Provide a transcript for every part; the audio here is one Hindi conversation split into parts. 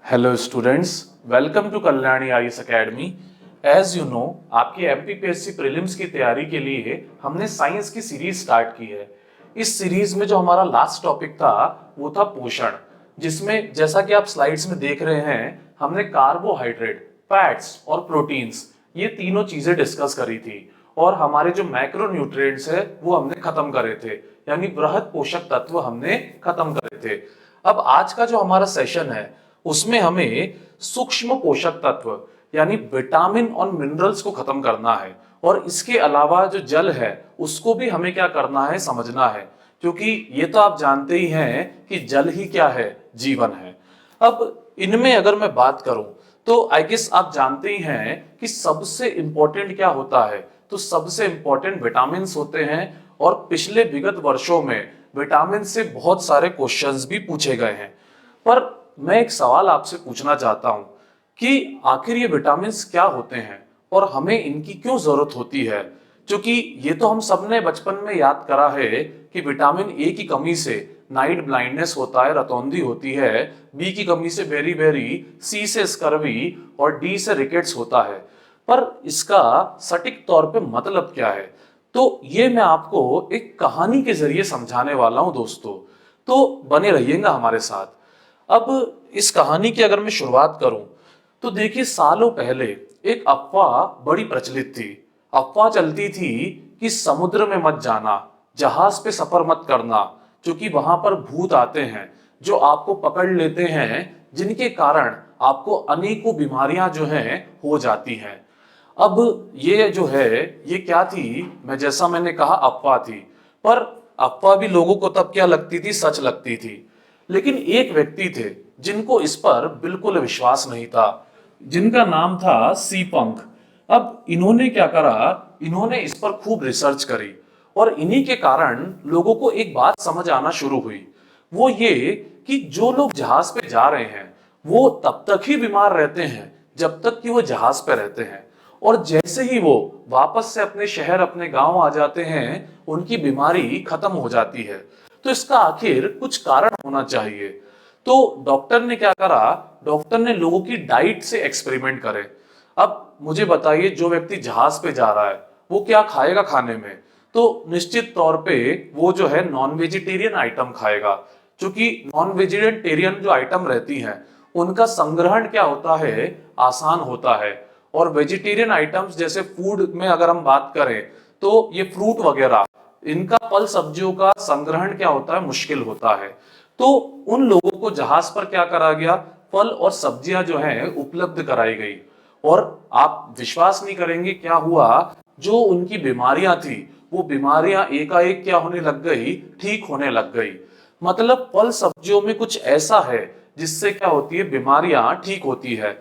Hello students, welcome to Kalyani IAS academy. As you know, आपकी एमपीपीएससी प्रीलिम्स की तैयारी के लिए हमने साइंस की सीरीज स्टार्ट की है। इस सीरीज में जो हमारा लास्ट टॉपिक था वो था पोषण, जिसमें जैसा कि आप स्लाइड्स में देख रहे हैं, हमने कार्बोहाइड्रेट, फैट्स और प्रोटीन्स ये तीनों चीजें डिस्कस करी थी। और हमारे जो मैक्रो न्यूट्रिएंट्स है वो हमने खत्म करे थे, यानी बृहद पोषक तत्व हमने खत्म करे थे। अब आज का जो हमारा सेशन है उसमें हमें सूक्ष्म पोषक तत्व यानी विटामिन और मिनरल्स को खत्म करना है, और इसके अलावा जो जल है उसको भी हमें क्या करना है, समझना है। क्योंकि ये तो आप जानते ही हैं कि जल ही क्या है, जीवन है। अब इनमें अगर मैं बात करूं तो आई गेस आप जानते ही हैं कि सबसे इंपॉर्टेंट क्या होता है, तो सबसे इंपॉर्टेंट विटामिन होते हैं। और पिछले विगत वर्षों में विटामिन से बहुत सारे क्वेश्चंस भी पूछे गए हैं। पर मैं एक सवाल आपसे पूछना चाहता हूं कि आखिर ये विटामिन क्या होते हैं और हमें इनकी क्यों जरूरत होती है। क्योंकि ये तो हम सबने बचपन में याद करा है कि विटामिन ए की कमी से नाइट ब्लाइंडनेस होता है, रतौंधी होती है, बी की कमी से बेरी बेरी, सी से स्कर्वी और डी से रिकेट्स होता है। पर इसका सटीक तौर पे मतलब क्या है, तो ये मैं आपको एक कहानी के जरिए समझाने वाला हूं दोस्तों। तो बने रहिएगा हमारे साथ। अब इस कहानी की अगर मैं शुरुआत करूं तो देखिए, सालों पहले एक अफवाह बड़ी प्रचलित थी। अफवाह चलती थी कि समुद्र में मत जाना, जहाज पे सफर मत करना, क्योंकि वहां पर भूत आते हैं जो आपको पकड़ लेते हैं, जिनके कारण आपको अनेकों बीमारियां जो हैं हो जाती हैं। अब ये जो है ये क्या थी, मैं जैसा मैंने कहा अफवाह थी, पर अफवाह भी लोगों को तब क्या लगती थी, सच लगती थी। लेकिन एक व्यक्ति थे जिनको इस पर बिल्कुल विश्वास नहीं था, जिनका नाम था सीपंख। अब इन्होंने क्या करा, इन्होंने इस पर खूब रिसर्च करी, और इन्हीं के कारण लोगों को एक बात समझ आना शुरू हुई। वो ये कि जो लोग जहाज पे जा रहे हैं वो तब तक ही बीमार रहते हैं जब तक कि वो जहाज पे रहते हैं, और जैसे ही वो वापस से अपने शहर, अपने गांव आ जाते हैं, उनकी बीमारी खत्म हो जाती है। तो इसका आखिर कुछ कारण होना चाहिए। तो डॉक्टर ने क्या करा, डॉक्टर ने लोगों की डाइट से एक्सपेरिमेंट करे। अब मुझे बताइए, जो व्यक्ति जहाज पे जा रहा है वो क्या खाएगा खाने में, तो निश्चित तौर पे वो जो है नॉन वेजिटेरियन आइटम खाएगा। क्योंकि नॉन वेजिटेरियन जो आइटम रहती हैं उनका संग्रहण क्या होता है, आसान होता है। और वेजिटेरियन आइटम्स जैसे फूड में अगर हम बात करें तो ये फ्रूट वगैरह, इनका फल सब्जियों का संग्रहण क्या होता है, मुश्किल होता है। तो उन लोगों को जहाज पर क्या करा गया, फल और सब्जियां जो हैं उपलब्ध कराई गई। और आप विश्वास नहीं करेंगे क्या हुआ, जो उनकी बीमारियां थी वो बीमारियां एकाएक क्या होने लग गई, ठीक होने लग गई। मतलब फल सब्जियों में कुछ ऐसा है जिससे क्या होती है, बीमारियां ठीक होती है।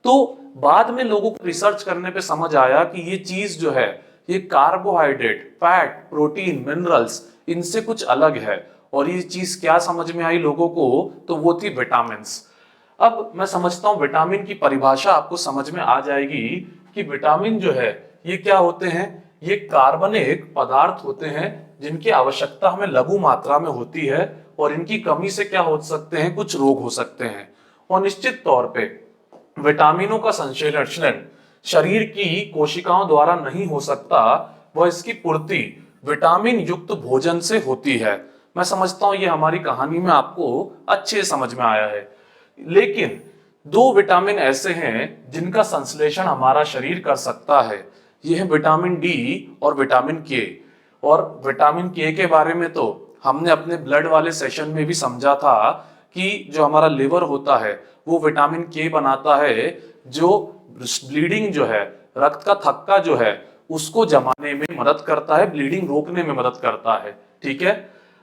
तो बाद में लोगों को रिसर्च करने पे समझ आया कि ये चीज जो है, ये कार्बोहाइड्रेट, फैट, प्रोटीन, मिनरल्स, इनसे कुछ अलग है। और ये चीज क्या समझ में आई लोगों को, तो वो थी विटामिन। अब मैं समझता हूं विटामिन की परिभाषा आपको समझ में आ जाएगी कि विटामिन जो है ये क्या होते हैं, ये कार्बनिक पदार्थ होते हैं जिनकी आवश्यकता हमें लघु मात्रा में होती है, और इनकी कमी से क्या हो सकते हैं, कुछ रोग हो सकते हैं। और निश्चित तौर पे विटामिनों का संश्लेषण शरीर की कोशिकाओं द्वारा नहीं हो सकता, वह इसकी पूर्ति विटामिन युक्त भोजन से होती है। मैं समझता हूं ये हमारी कहानी में आपको अच्छे समझ में आया है। लेकिन दो विटामिन ऐसे हैं जिनका संश्लेषण हमारा शरीर कर सकता है, ये है विटामिन डी और विटामिन के। और विटामिन के बारे में तो हमने अपने ब्लड वाले सेशन में भी समझा था कि जो हमारा लिवर होता है वो विटामिन के बनाता है, जो ब्लीडिंग जो है, रक्त का थक्का जो है उसको जमाने में मदद करता है, ब्लीडिंग रोकने में मदद करता है। ठीक है।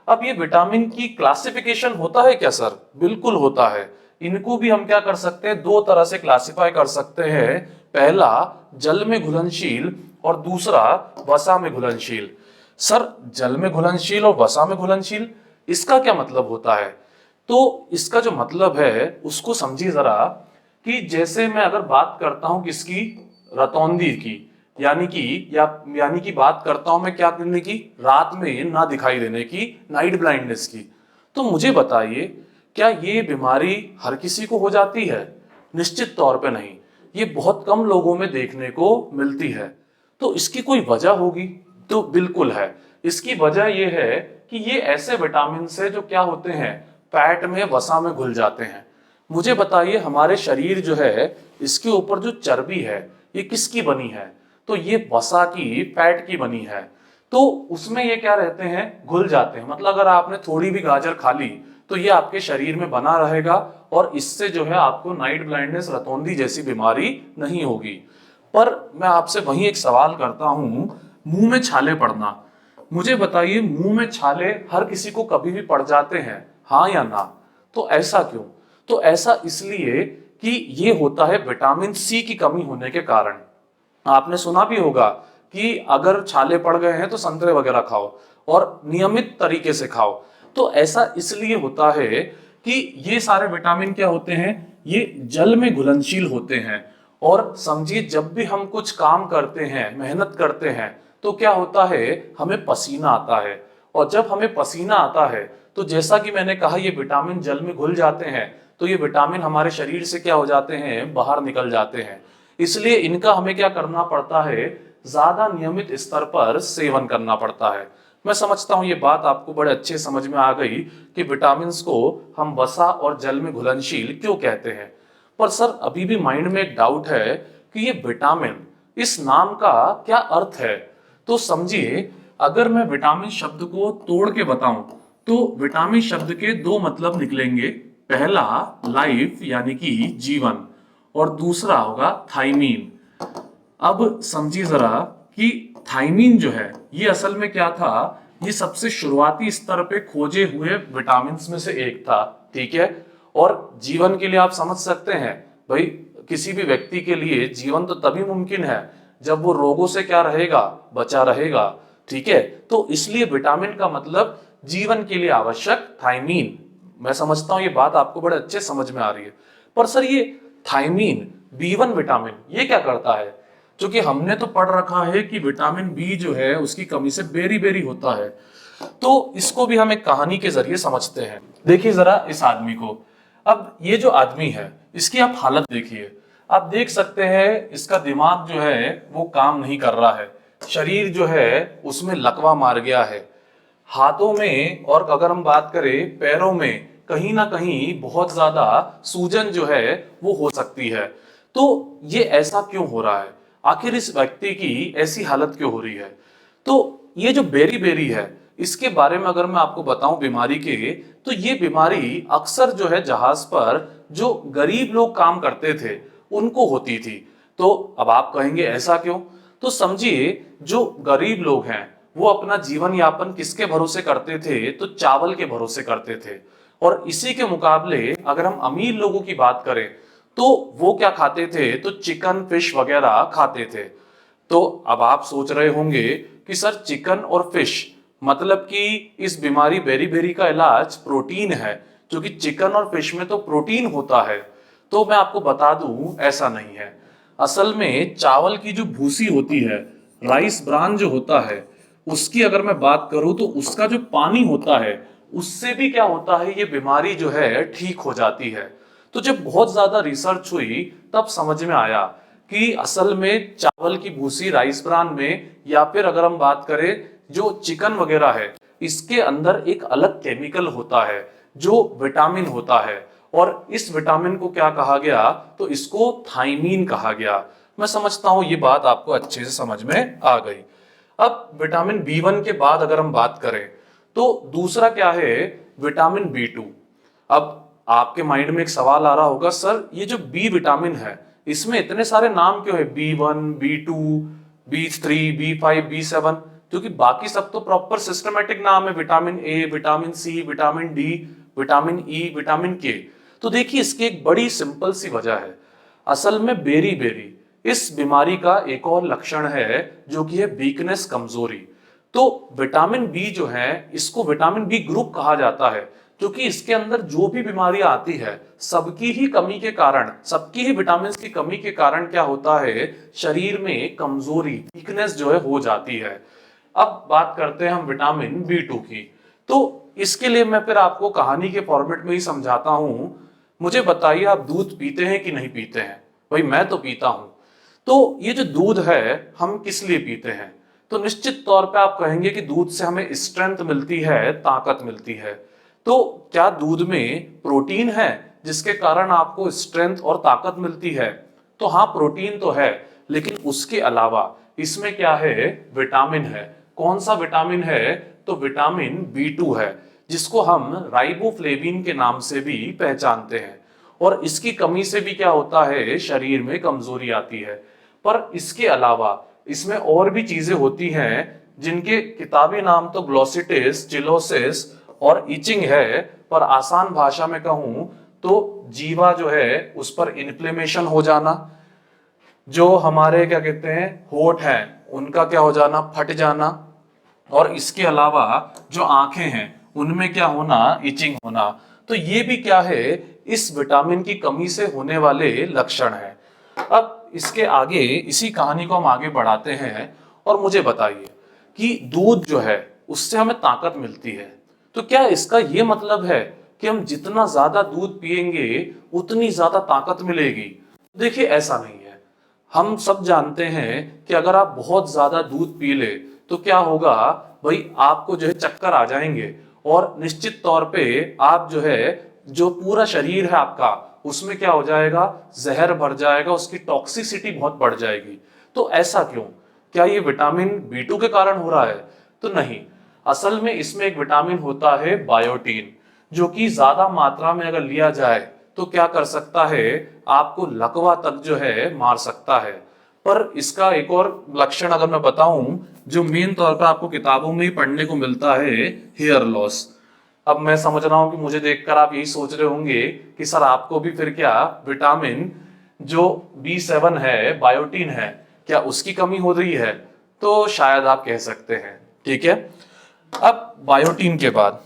अब ये विटामिन की क्लासिफिकेशन होता है क्या सर? बिल्कुल होता है। इनको भी हम क्या कर सकते हैं, दो तरह से क्लासिफाई कर सकते हैं। पहला जल में घुलनशील और दूसरा वसा में घुलनशील। सर, जल में घुलनशील और वसा में घुलनशील, इसका क्या मतलब होता है? तो इसका जो मतलब है उसको समझिए जरा, कि जैसे मैं अगर बात करता हूं किसकी, रतौंधी की, यानी कि बात करता हूं मैं क्या करने की, रात में ना दिखाई देने की, नाइट ब्लाइंडनेस की। तो मुझे बताइए, क्या ये बीमारी हर किसी को हो जाती है? निश्चित तौर पे नहीं। ये बहुत कम लोगों में देखने को मिलती है। तो इसकी कोई वजह होगी? तो बिल्कुल है। इसकी वजह ये है कि ये ऐसे विटामिन है जो क्या होते हैं, फैट में, वसा में घुल जाते हैं। मुझे बताइए, हमारे शरीर जो है इसके ऊपर जो चर्बी है ये किसकी बनी है? तो ये वसा की, फैट की बनी है। तो उसमें ये क्या रहते हैं, घुल जाते हैं। मतलब अगर आपने थोड़ी भी गाजर खा ली तो ये आपके शरीर में बना रहेगा और इससे जो है आपको नाइट ब्लाइंडनेस, रतौंधी जैसी बीमारी नहीं होगी। पर मैं आपसे वही एक सवाल करता हूं, मुंह में छाले पड़ना, मुझे बताइए मुंह में छाले हर किसी को कभी भी पड़ जाते हैं, हाँ या ना? तो ऐसा क्यों? तो ऐसा इसलिए कि ये होता है विटामिन सी की कमी होने के कारण। आपने सुना भी होगा कि अगर छाले पड़ गए हैं तो संतरे वगैरह खाओ और नियमित तरीके से खाओ। तो ऐसा इसलिए होता है कि ये सारे विटामिन क्या होते हैं, ये जल में घुलनशील होते हैं। और समझिए, जब भी हम कुछ काम करते हैं, मेहनत करते हैं, तो क्या होता है, हमें पसीना आता है। और जब हमें पसीना आता है तो जैसा कि मैंने कहा, ये विटामिन जल में घुल जाते हैं, तो ये विटामिन हमारे शरीर से क्या हो जाते हैं, बाहर निकल जाते हैं। इसलिए इनका हमें क्या करना पड़ता है, ज्यादा नियमित स्तर पर सेवन करना पड़ता है। मैं समझता हूं ये बात आपको बड़े अच्छे समझ में आ गई कि विटामिन को हम वसा और जल में घुलनशील क्यों कहते हैं। पर सर, अभी भी माइंड में एक डाउट है कि ये विटामिन, इस नाम का क्या अर्थ है? तो समझिए, अगर मैं विटामिन शब्द को तोड़ के बताऊं तो विटामिन शब्द के दो मतलब निकलेंगे। पहला लाइफ यानी कि जीवन, और दूसरा होगा थाइमीन। अब समझिए जरा कि थाइमीन जो है ये असल में क्या था, ये सबसे शुरुआती स्तर पे खोजे हुए विटामिन में से एक था, ठीक है। और जीवन के लिए आप समझ सकते हैं भाई, किसी भी व्यक्ति के लिए जीवन तो तभी मुमकिन है जब वो रोगों से क्या रहेगा, बचा रहेगा, ठीक है। तो इसलिए विटामिन का मतलब जीवन के लिए आवश्यक थाइमीन। मैं समझता हूं ये बात आपको बड़े अच्छे समझ में आ रही है। पर सर, ये थाइमीन, B1 विटामिन, ये क्या करता है? क्योंकि हमने तो पढ़ रखा है कि विटामिन बी जो है उसकी कमी से बेरी बेरी होता है। तो इसको भी हम एक कहानी के जरिए समझते हैं। देखिए जरा इस आदमी को। अब ये जो आदमी है इसकी आप हालत देखिए। आप देख सकते हैं इसका दिमाग जो है वो काम नहीं कर रहा है, शरीर जो है उसमें लकवा मार गया है, हाथों में और अगर हम बात करें पैरों में कहीं ना कहीं बहुत ज्यादा सूजन जो है वो हो सकती है। तो ये ऐसा क्यों हो रहा है? आखिर इस व्यक्ति की ऐसी हालत क्यों हो रही है? तो ये जो बेरी बेरी है, इसके बारे में अगर मैं आपको बताऊं बीमारी के, तो ये बीमारी अक्सर जो है जहाज पर जो गरीब लोग काम करते थे उनको होती थी। तो अब आप कहेंगे ऐसा क्यों? तो समझिए, जो गरीब लोग हैं वो अपना जीवन यापन किसके भरोसे करते थे, तो चावल के भरोसे करते थे। और इसी के मुकाबले अगर हम अमीर लोगों की बात करें तो वो क्या खाते थे, तो चिकन, फिश वगैरह खाते थे। तो अब आप सोच रहे होंगे कि सर, चिकन और फिश मतलब कि इस बीमारी बेरी बेरी का इलाज प्रोटीन है, क्योंकि चिकन और फिश में तो प्रोटीन होता है। तो मैं आपको बता दूं, ऐसा नहीं है। असल में चावल की जो भूसी होती है, राइस ब्रान जो होता है, उसकी अगर मैं बात करूं तो उसका जो पानी होता है उससे भी क्या होता है, ये बीमारी जो है ठीक हो जाती है। तो जब बहुत ज्यादा रिसर्च हुई तब समझ में आया कि असल में चावल की भूसी, राइस ब्रान में, या फिर अगर हम बात करें जो चिकन वगैरह है, इसके अंदर एक अलग केमिकल होता है जो विटामिन होता है। और इस विटामिन को क्या कहा गया, तो इसको थाइमीन कहा गया। मैं समझता हूं ये बात आपको अच्छे से समझ में आ गई। अब विटामिन B1 के बाद अगर हम बात करें तो दूसरा क्या है, विटामिन B2। अब आपके माइंड में एक सवाल आ रहा होगा, सर ये जो बी विटामिन है इसमें इतने सारे नाम क्यों है, B1, B2, B3, B5, B7? क्योंकि बाकी सब तो प्रॉपर सिस्टमेटिक नाम है, vitamin A, vitamin C, vitamin D, vitamin E, vitamin K. तो देखिए, इसकी एक बड़ी सिंपल सी वजह है। असल में बेरी बेरी इस बीमारी का एक और लक्षण है जो कि है वीकनेस, कमजोरी। तो विटामिन बी जो है इसको विटामिन बी ग्रुप कहा जाता है, क्योंकि इसके अंदर जो भी बीमारी आती है सबकी ही कमी के कारण, सबकी ही विटामिन की कमी के कारण क्या होता है, शरीर में कमजोरी, वीकनेस जो है हो जाती है। अब बात करते हैं हम विटामिन B2 की। तो इसके लिए मैं फिर आपको कहानी के फॉर्मेट में ही समझाता हूं। मुझे बताइए आप दूध पीते हैं कि नहीं पीते हैं? भाई मैं तो पीता हूं। तो ये जो दूध है हम किस लिए पीते हैं? तो निश्चित तौर पे आप कहेंगे कि दूध से हमें स्ट्रेंथ मिलती है, ताकत मिलती है। तो क्या दूध में प्रोटीन है जिसके कारण आपको स्ट्रेंथ और ताकत मिलती है? तो हाँ, प्रोटीन तो है, लेकिन उसके अलावा इसमें क्या है? विटामिन है। कौन सा विटामिन है? तो विटामिन B2 है, जिसको हम राइबोफ्लेविन के नाम से भी पहचानते हैं। और इसकी कमी से भी क्या होता है? शरीर में कमजोरी आती है। पर इसके अलावा इसमें और भी चीजें होती हैं जिनके किताबी नाम तो ग्लोसिटिस, चिलोसिस और इचिंग है, पर आसान भाषा में कहूं तो जीवा जो है उस पर इन्फ्लेमेशन हो जाना, जो हमारे क्या कहते हैं होठ हैं उनका क्या हो जाना? फट जाना, और इसके अलावा जो आंखें हैं उनमें क्या होना? इचिंग होना। तो ये भी क्या है? इस विटामिन की कमी से होने वाले लक्षण हैं। अब इसके आगे इसी कहानी को हम आगे बढ़ाते हैं और मुझे बताइए कि दूध जो है उससे हमें ताकत मिलती है, तो क्या इसका ये मतलब है कि हम जितना ज्यादा दूध पिएंगे उतनी ज्यादा ताकत मिलेगी? देखिए ऐसा नहीं है। हम सब जानते हैं कि अगर आप बहुत ज्यादा दूध पी ले तो क्या होगा? भाई आपको जो है चक्कर आ जाएंगे, और निश्चित तौर पे आप जो है, जो पूरा शरीर है आपका उसमें क्या हो जाएगा? जहर भर जाएगा, उसकी टॉक्सिसिटी बहुत बढ़ जाएगी। तो ऐसा क्यों? क्या ये विटामिन B2 के कारण हो रहा है? तो नहीं। असल में इसमें एक विटामिन होता है बायोटीन, जो कि ज्यादा मात्रा में अगर लिया जाए तो क्या कर सकता है? आपको लकवा तक जो है मार सकता है। पर इसका एक और लक्षण अगर मैं बताऊं, जो मेन तौर पर आपको किताबों में ही पढ़ने को मिलता है, हेयर लॉस। अब मैं समझ रहा हूं कि मुझे देखकर आप यही सोच रहे होंगे कि सर आपको भी फिर क्या विटामिन जो B7 है, बायोटीन है, क्या उसकी कमी हो रही है? तो शायद आप कह सकते हैं। ठीक है। अब बायोटीन के बाद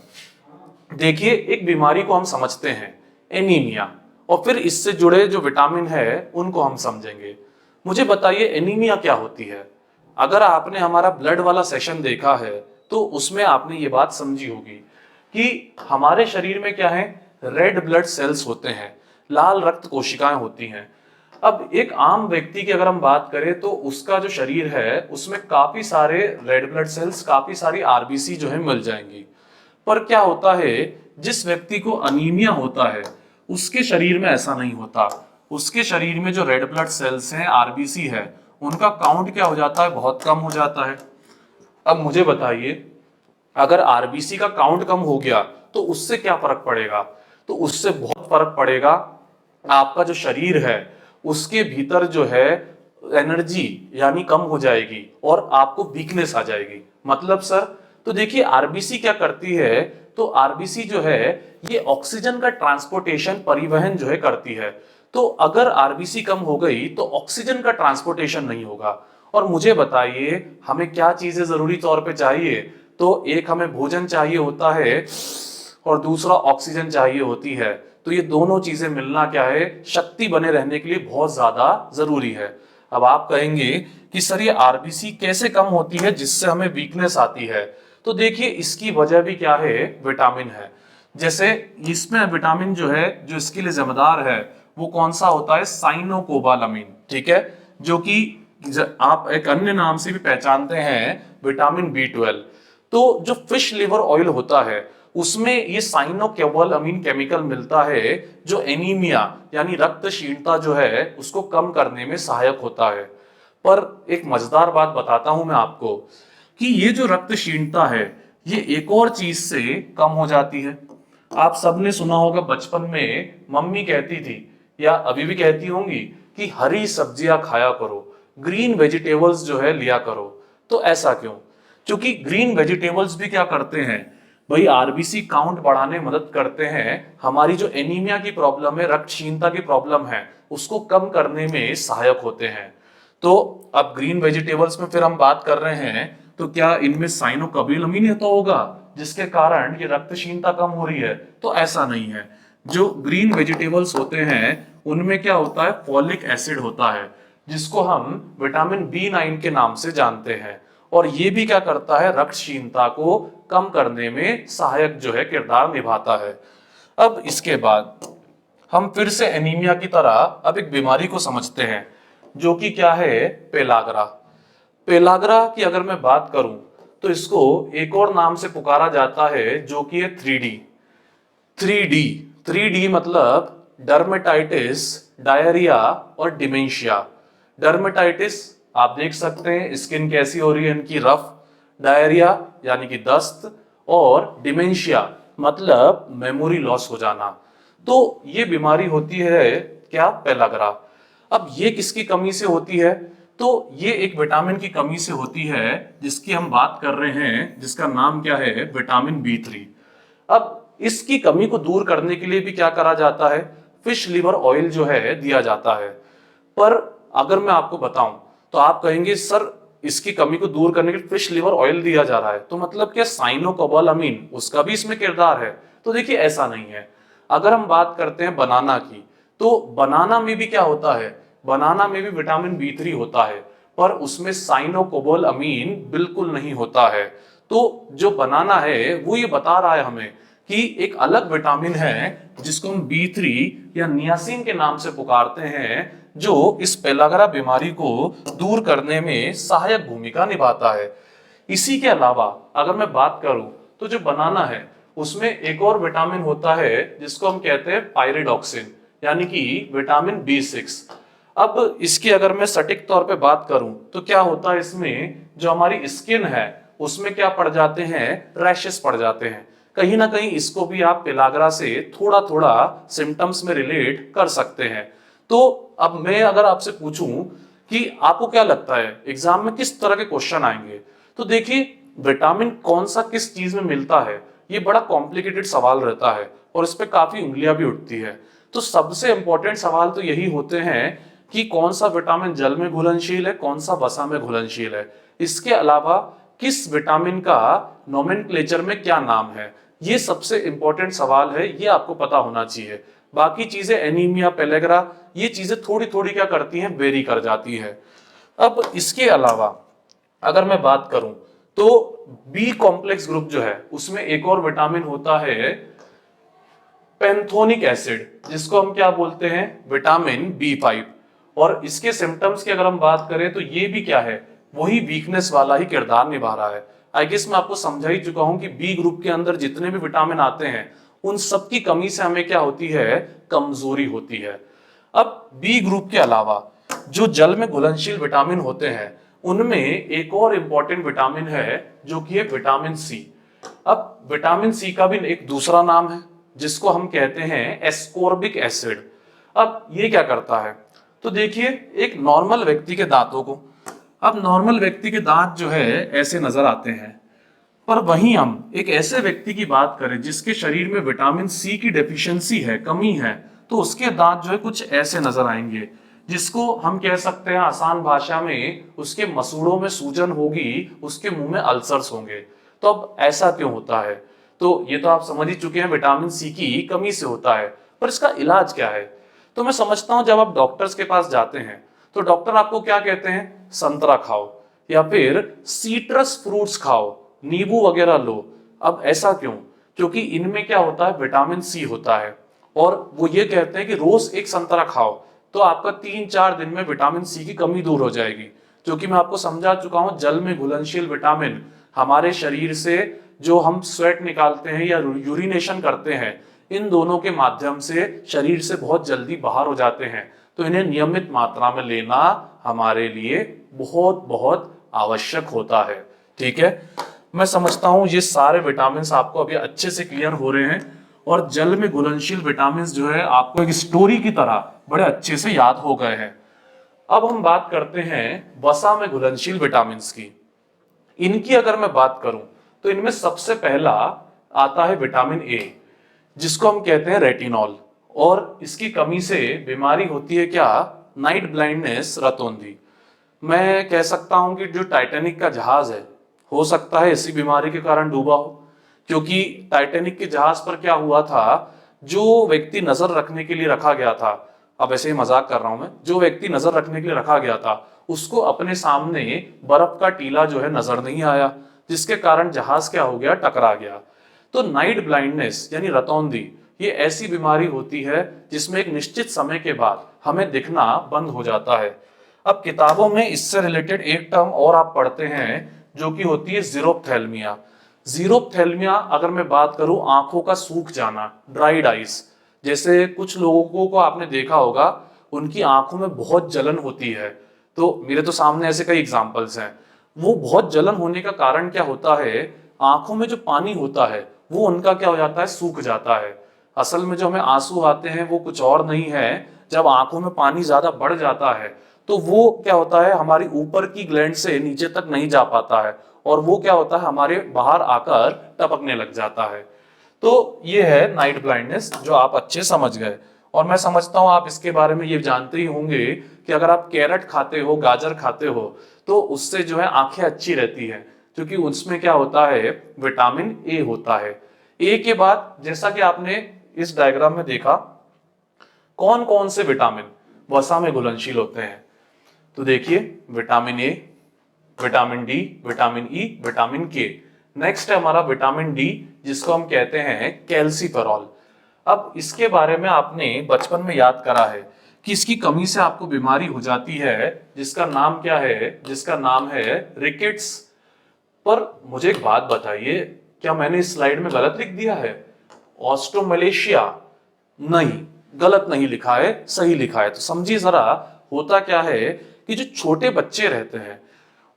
देखिए एक बीमारी को हम समझते हैं, एनीमिया, और फिर इससे जुड़े जो विटामिन है उनको हम समझेंगे। मुझे बताइए एनीमिया क्या होती है? अगर आपने हमारा ब्लड वाला सेशन देखा है तो उसमें आपने ये बात समझी होगी कि हमारे शरीर में क्या है? रेड ब्लड सेल्स होते हैं, लाल रक्त कोशिकाएं होती हैं। अब एक आम व्यक्ति की अगर हम बात करें तो उसका जो शरीर है उसमें काफी सारे रेड ब्लड सेल्स, काफी सारी आरबीसी जो है मिल जाएंगी। पर क्या होता है, जिस व्यक्ति को अनीमिया होता है उसके शरीर में ऐसा नहीं होता। उसके शरीर में जो रेड ब्लड सेल्स हैं, आरबीसी है, उनका काउंट क्या हो जाता है? बहुत कम हो जाता है। अब मुझे बताइए अगर आरबीसी का काउंट कम हो गया तो उससे क्या फर्क पड़ेगा? तो उससे बहुत फर्क पड़ेगा। आपका जो शरीर है उसके भीतर जो है एनर्जी यानी कम हो जाएगी और आपको वीकनेस आ जाएगी। मतलब सर, तो देखिए आरबीसी क्या करती है? तो आरबीसी जो है ये ऑक्सीजन का ट्रांसपोर्टेशन, परिवहन जो है करती है। तो अगर आरबीसी कम हो गई तो ऑक्सीजन का ट्रांसपोर्टेशन नहीं होगा। और मुझे बताइए हमें क्या चीजें जरूरी तौर पे चाहिए? तो एक हमें भोजन चाहिए होता है और दूसरा ऑक्सीजन चाहिए होती है। तो ये दोनों चीजें मिलना क्या है? शक्ति बने रहने के लिए बहुत ज्यादा जरूरी है। अब आप कहेंगे कि सर ये आरबीसी कैसे कम होती है जिससे हमें वीकनेस आती है? तो देखिए इसकी वजह भी क्या है? विटामिन है। जैसे इसमें विटामिन जो है, जो इसके लिए जिम्मेदार है, वो कौन सा होता है? साइनोकोबालामिन। ठीक है, जो कि आप एक अन्य नाम से भी पहचानते हैं, विटामिन B12। तो जो फिश लिवर ऑयल होता है उसमें ये साइनोकोबालामिन केमिकल मिलता है, जो एनीमिया यानी रक्तहीनता जो है उसको कम करने में सहायक होता है। पर एक मजेदार बात बताता हूं मैं आपको कि ये जो रक्तहीनता है ये एक और चीज से कम हो जाती है। आप सबने सुना होगा बचपन में मम्मी कहती थी या अभी भी कहती होंगी कि हरी सब्जियां खाया करो, ग्रीन वेजिटेबल्स जो है लिया करो। तो ऐसा क्यों? क्योंकि ग्रीन वेजिटेबल्स भी क्या करते हैं भाई? आरबीसी काउंट बढ़ाने में मदद करते हैं। हमारी जो एनीमिया की प्रॉब्लम है, रक्तहीनता की प्रॉब्लम है, उसको कम करने में सहायक होते हैं। तो अब ग्रीन वेजिटेबल्स में फिर हम बात कर रहे हैं, तो क्या इनमें साइनोकोबालामिन तो होगा जिसके कारण ये रक्तहीनता कम हो रही है? तो ऐसा नहीं है। जो ग्रीन वेजिटेबल्स होते हैं उनमें क्या होता है? फॉलिक एसिड होता है, जिसको हम विटामिन B9 के नाम से जानते हैं। और ये भी क्या करता है? रक्तहीनता को कम करने में सहायक जो है किरदार निभाता है। अब इसके बाद हम फिर से एनीमिया की तरह अब एक बीमारी को समझते हैं, जो कि क्या है, पेलाग्रा। पेलाग्रा की अगर मैं बात करूं तो इसको एक और नाम से पुकारा जाता है, जो कि है 3D। 3D 3D मतलब डर्मेटाइटिस, डायरिया और डिमेंशिया। डर्मेटाइटिस आप देख सकते हैं स्किन कैसी हो रही है इनकी, रफ। डायरिया यानी कि दस्त, और डिमेंशिया मतलब मेमोरी लॉस हो जाना। तो ये बीमारी होती है क्या, पेलाग्रा। अब ये किसकी कमी से होती है, तो ये एक विटामिन की कमी से होती है, जिसकी हम बात कर रहे हैं, जिसका नाम क्या है, विटामिन B3। अब इसकी कमी को दूर करने के लिए भी क्या करा जाता है, फिश लिवर ऑयल जो है दिया जाता है। पर अगर मैं आपको बताऊं तो आप कहेंगे सर इसकी कमी को दूर करने के लिए फिश लिवर ऑयल दिया जा रहा है, तो मतलब क्या साइनोकोबालामीन उसका भी इसमें किरदार है? तो देखिए ऐसा नहीं है। अगर हम बात करते हैं बनाना की, तो बनाना में भी क्या होता है, बनाना में भी विटामिन B3 होता है, पर उसमें साइनोकोबालामीन बिल्कुल नहीं होता है। तो जो बनाना है वो ये बता रहा है हमें कि एक अलग विटामिन है जिसको हम B3 या नियासिन के नाम से पुकारते हैं, जो इस पेलाग्रा बीमारी को दूर करने में सहायक भूमिका निभाता है। इसी के अलावा अगर मैं बात करूं तो जो बनाना है उसमें एक और विटामिन होता है जिसको हम कहते हैं पायरिडॉक्सिन, यानी कि विटामिन B6। अब इसकी अगर मैं सटीक तौर पे बात करूं तो क्या होता है, इसमें जो हमारी स्किन है उसमें क्या पड़ जाते हैं, रैशेस पड़ जाते हैं। कहीं ना कहीं इसको भी आप पेलाग्रा से थोड़ा थोड़ा सिम्टम्स में रिलेट कर सकते हैं। तो अब मैं अगर आपसे पूछूं कि आपको क्या लगता है एग्जाम में किस तरह के क्वेश्चन आएंगे, तो देखिए विटामिन कौन सा किस चीज में मिलता है, ये बड़ा कॉम्प्लिकेटेड सवाल रहता है और इस पे काफी उंगलियां भी उठती है। तो सबसे इंपॉर्टेंट सवाल तो यही होते हैं कि कौन सा विटामिन जल में घुलनशील है, कौन सा वसा में घुलनशील है। इसके अलावा किस विटामिन का नोमेनक्लेचर में क्या नाम है, ये सबसे इंपॉर्टेंट सवाल है, ये आपको पता होना चाहिए। बाकी चीजें एनीमिया, पेलेग्रा, ये चीजें थोड़ी थोड़ी क्या करती हैं, वेरी कर जाती है। अब इसके अलावा अगर मैं बात करूं तो बी कॉम्प्लेक्स ग्रुप जो है उसमें एक और विटामिन होता है पेंथोनिक एसिड, जिसको हम क्या बोलते हैं, विटामिन B5। और इसके सिम्टम्स की अगर हम बात करें तो ये भी क्या है, वही वीकनेस वाला ही किरदार निभा रहा है। आई गेस मैं आपको समझा ही चुका हूं कि बी ग्रुप के अंदर जितने भी विटामिन आते हैं उन सब की कमी से हमें क्या होती है, कमजोरी होती है। अब बी ग्रुप के अलावा जो जल में घुलनशील विटामिन होते हैं उनमें एक और इंपॉर्टेंट विटामिन है, जो कि है विटामिन सी। अब विटामिन सी का भी एक दूसरा नाम है जिसको हम कहते हैं एस्कॉर्बिक एसिड। अब ये क्या करता है, तो देखिए एक नॉर्मल व्यक्ति के दांतों को, अब नॉर्मल व्यक्ति के दांत जो है ऐसे नजर आते हैं, पर वहीं हम एक ऐसे व्यक्ति की बात करें जिसके शरीर में विटामिन सी की डेफिशिएंसी है, कमी है, तो उसके दांत जो है कुछ ऐसे नजर आएंगे, जिसको हम कह सकते हैं आसान भाषा में उसके मसूड़ों में सूजन होगी, उसके मुंह में अल्सर्स होंगे। तो अब ऐसा क्यों होता है, तो ये तो आप समझ ही चुके हैं विटामिन सी की कमी से होता है। पर इसका इलाज क्या है, तो मैं समझता हूं जब आप डॉक्टर्स के पास जाते हैं तो डॉक्टर आपको क्या कहते हैं, संतरा खाओ या फिर सीट्रस फ्रूट्स खाओ, नींबू वगैरह लो। अब ऐसा क्यों, क्योंकि इनमें क्या होता है, विटामिन सी होता है, और वो ये कहते हैं कि रोज एक संतरा खाओ तो आपका 3-4 दिन में विटामिन सी की कमी दूर हो जाएगी। जो कि मैं आपको समझा चुका हूं, जल में घुलनशील विटामिन हमारे शरीर से जो हम स्वेट निकालते हैं या यूरिनेशन करते हैं, इन दोनों के माध्यम से शरीर से बहुत जल्दी बाहर हो जाते हैं। तो इन्हें नियमित मात्रा में लेना हमारे लिए बहुत बहुत आवश्यक होता है। ठीक है, मैं समझता हूं ये सारे विटामिन आपको अभी अच्छे से क्लियर हो रहे हैं, और जल में घुलनशील विटामिन जो है आपको एक स्टोरी की तरह बड़े अच्छे से याद हो गए हैं। अब हम बात करते हैं वसा में घुलनशील विटामिन की। इनकी अगर मैं बात करूं तो इनमें सबसे पहला आता है विटामिन ए, जिसको हम कहते हैं रेटिनॉल, और इसकी कमी से बीमारी होती है क्या, नाइट ब्लाइंडनेस, रतौंधी। मैं कह सकता हूं कि जो टाइटैनिक का जहाज है हो सकता है इसी बीमारी के कारण डूबा हो, क्योंकि टाइटैनिक के जहाज पर क्या हुआ था, जो व्यक्ति नजर रखने के लिए रखा गया था, अब ऐसे ही मजाक कर रहा हूं मैं, जो व्यक्ति नजर रखने के लिए रखा गया था उसको अपने सामने बर्फ का टीला जो है नजर नहीं आया, जिसके कारण जहाज क्या हो गया, टकरा गया। तो नाइट ब्लाइंडनेस यानी रतौंधी, ये ऐसी बीमारी होती है जिसमें एक निश्चित समय के बाद हमें दिखना बंद हो जाता है। अब किताबों में इससे रिलेटेड एक टर्म और आप पढ़ते हैं जो कि होती है जीरोप्थेल्मिया। जीरोप्थेल्मिया अगर मैं बात करूं, आंखों का सूख जाना, ड्राइड आइज। जैसे कुछ लोगों को आपने देखा होगा, उनकी आंखों में बहुत जलन होती है। तो मेरे तो सामने ऐसे कई एग्जांपल्स हैं। वो बहुत जलन होने का कारण क्या होता है, आंखों में जो पानी होता है वो उनका क्या हो जाता है, सूख जाता है। असल में जो हमें आंसू आते हैं वो कुछ और नहीं है, जब आंखों में पानी ज्यादा बढ़ जाता है तो वो क्या होता है, हमारी ऊपर की ग्लैंड से नीचे तक नहीं जा पाता है और वो क्या होता है, हमारे बाहर आकर टपकने लग जाता है। तो ये है नाइट ब्लाइंडनेस जो आप अच्छे समझ गए। और मैं समझता हूं आप इसके बारे में ये जानते ही होंगे कि अगर आप कैरेट खाते हो, गाजर खाते हो, तो उससे जो है आंखें अच्छी रहती है, क्योंकि उसमें क्या होता है, विटामिन ए होता है। ए के बाद जैसा कि आपने इस डायग्राम में देखा, कौन कौन से विटामिन वसा में घुलनशील होते हैं। तो देखिए, vitamin A, vitamin D, vitamin E, vitamin के। नेक्स्ट है हमारा विटामिन डी, जिसको हम कहते हैं कैल्सीफेरॉल। अब इसके बारे में आपने बचपन में याद करा है कि इसकी कमी से आपको बीमारी हो जाती है, जिसका नाम क्या है, जिसका नाम है रिकेट्स। पर मुझे एक बात बताइए, क्या मैंने इस स्लाइड में गलत लिख दिया है? ऑस्ट्रोमलेशिया नहीं, गलत नहीं लिखा है, सही लिखा है। तो समझिए जरा, होता क्या है कि जो छोटे बच्चे रहते हैं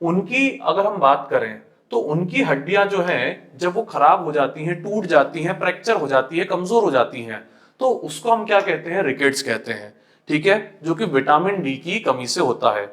उनकी अगर हम बात करें तो उनकी हड्डियां जो हैं जब वो खराब हो जाती हैं, टूट जाती हैं, फ्रैक्चर हो जाती है, कमजोर हो जाती हैं, तो उसको हम क्या कहते हैं, रिकेट्स कहते हैं। ठीक है, जो कि विटामिन डी की कमी से होता है।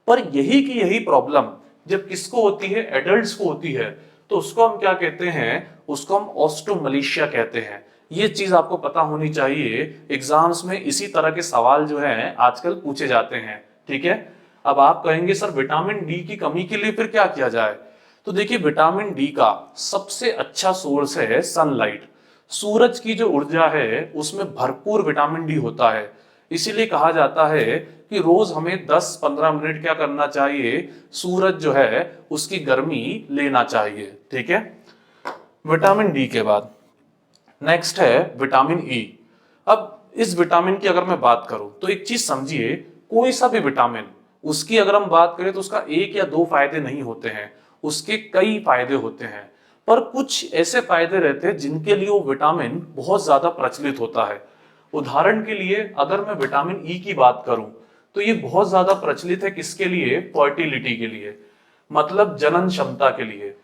पर यही की यही प्रॉब्लम जब किसको होती है, एडल्ट्स को होती है, तो उसको हम क्या कहते हैं, उसको हम ऑस्ट्रोमलेशिया कहते हैं। ये चीज आपको पता होनी चाहिए, एग्जाम्स में इसी तरह के सवाल जो हैं आजकल पूछे जाते हैं। ठीक है, अब आप कहेंगे सर विटामिन डी की कमी के लिए फिर क्या किया जाए? तो देखिए, विटामिन डी का सबसे अच्छा सोर्स है सनलाइट। सूरज की जो ऊर्जा है उसमें भरपूर विटामिन डी होता है। इसीलिए कहा जाता है कि रोज हमें 10-15 मिनट क्या करना चाहिए, सूरज जो है उसकी गर्मी लेना चाहिए। ठीक है, विटामिन डी के बाद नेक्स्ट है विटामिन ई। अब इस विटामिन की अगर मैं बात करूं तो एक चीज समझिए, कोई सा भी विटामिन, उसकी अगर हम बात करें तो उसका एक या दो फायदे नहीं होते हैं, उसके कई फायदे होते हैं। पर कुछ ऐसे फायदे रहते हैं जिनके लिए वो विटामिन बहुत ज्यादा प्रचलित होता है। उदाहरण के लिए अगर मैं विटामिन ई की बात करूं तो ये बहुत ज्यादा प्रचलित है, किसके लिए, फर्टिलिटी के लिए, मतलब जनन क्षमता के लिए।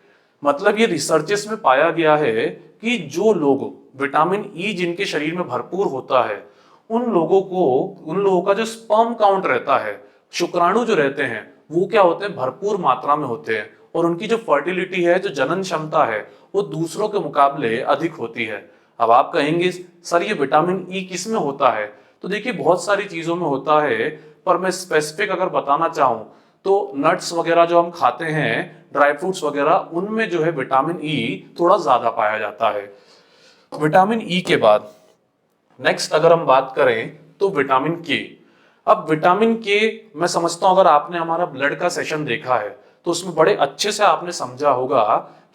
मतलब ये रिसर्चेस में पाया गया है कि जो लोग विटामिन ई जिनके शरीर में भरपूर होता है, उन लोगों का जो स्पर्म काउंट रहता है, शुक्राणु जो रहते हैं, वो क्या होते हैं, भरपूर मात्रा में होते हैं, और उनकी जो फर्टिलिटी है, जो जनन क्षमता है, वो दूसरों के मुकाबले अधिक होती है। अब आप कहेंगे सर ये विटामिन ई किस में होता है? तो देखिए, बहुत सारी चीजों में होता है, पर मैं स्पेसिफिक अगर बताना चाहूं तो नट्स वगैरह जो हम खाते हैं, ड्राई फ्रूट्स वगैरह, उनमें जो है विटामिन ई थोड़ा ज्यादा पाया जाता है। विटामिन ई के बाद नेक्स्ट अगर हम बात करें तो विटामिन के। अब विटामिन के, मैं समझता हूं अगर आपने हमारा ब्लड का सेशन देखा है तो उसमें बड़े अच्छे से आपने समझा होगा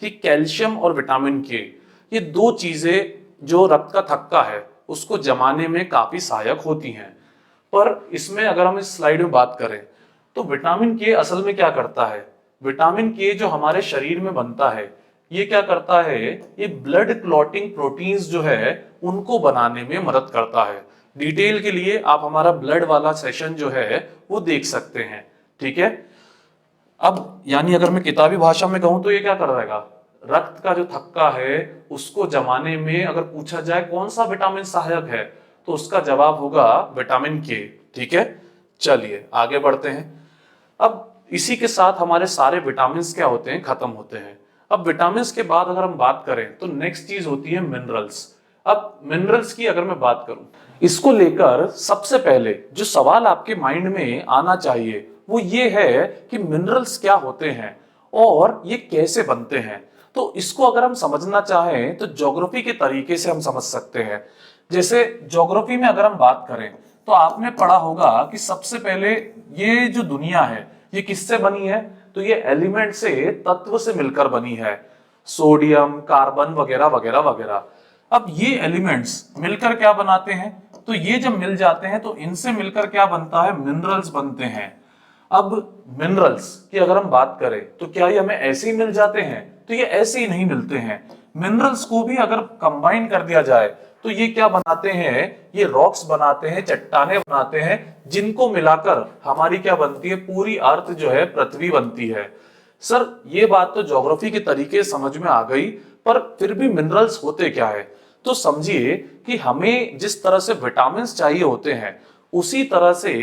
कि कैल्शियम और विटामिन के, ये दो चीजें जो रक्त का थक्का है उसको जमाने में काफी सहायक होती हैं। पर इसमें अगर हम इस स्लाइड में बात करें तो विटामिन के असल में क्या करता है, विटामिन के जो हमारे शरीर में बनता है, ये क्या करता है, ये ब्लड क्लॉटिंग प्रोटीन्स जो है उनको बनाने में मदद करता है। डिटेल के लिए आप हमारा ब्लड वाला सेशन जो है वो देख सकते हैं। ठीक है, अब यानी अगर मैं किताबी भाषा में कहूं तो ये क्या कर रहेगा, रक्त का जो थक्का है उसको जमाने में अगर पूछा जाए कौन सा विटामिन सहायक है, तो उसका जवाब होगा विटामिन के। ठीक है, चलिए आगे बढ़ते हैं। अब इसी के साथ हमारे सारे विटामिन क्या होते हैं, खत्म होते हैं। अब विटामिन के बाद अगर हम बात करें तो नेक्स्ट चीज होती है मिनरल्स। अब मिनरल्स की अगर मैं बात करूं, इसको लेकर सबसे पहले जो सवाल आपके माइंड में आना चाहिए वो ये है कि मिनरल्स क्या होते हैं और ये कैसे बनते हैं। तो इसको अगर हम समझना चाहें तो ज्योग्राफी के तरीके से हम समझ सकते हैं। जैसे ज्योग्राफी में अगर हम बात करें तो आपने पढ़ा होगा कि सबसे पहले ये जो दुनिया है ये किससे बनी है, तो ये एलिमेंट से, तत्व से मिलकर बनी है, सोडियम, कार्बन वगैरह वगैरह वगैरह। अब ये एलिमेंट्स मिलकर क्या बनाते हैं, तो ये जब मिल जाते हैं तो इनसे मिलकर क्या बनता है, मिनरल्स बनते हैं। अब मिनरल्स की अगर हम बात करें तो क्या ये हमें ऐसे ही मिल जाते हैं, तो ये ऐसे ही नहीं मिलते हैं। मिनरल्स को भी अगर कंबाइन कर दिया जाए तो ये क्या बनाते हैं, ये रॉक्स बनाते हैं, चट्टाने बनाते हैं, जिनको मिलाकर हमारी क्या बनती है, पूरी अर्थ जो है पृथ्वी बनती है। सर ये बात तो ज्योग्राफी के तरीके समझ में आ गई, पर फिर भी मिनरल्स होते क्या है, तो समझिए कि हमें जिस तरह से विटामिन चाहिए होते हैं उसी तरह से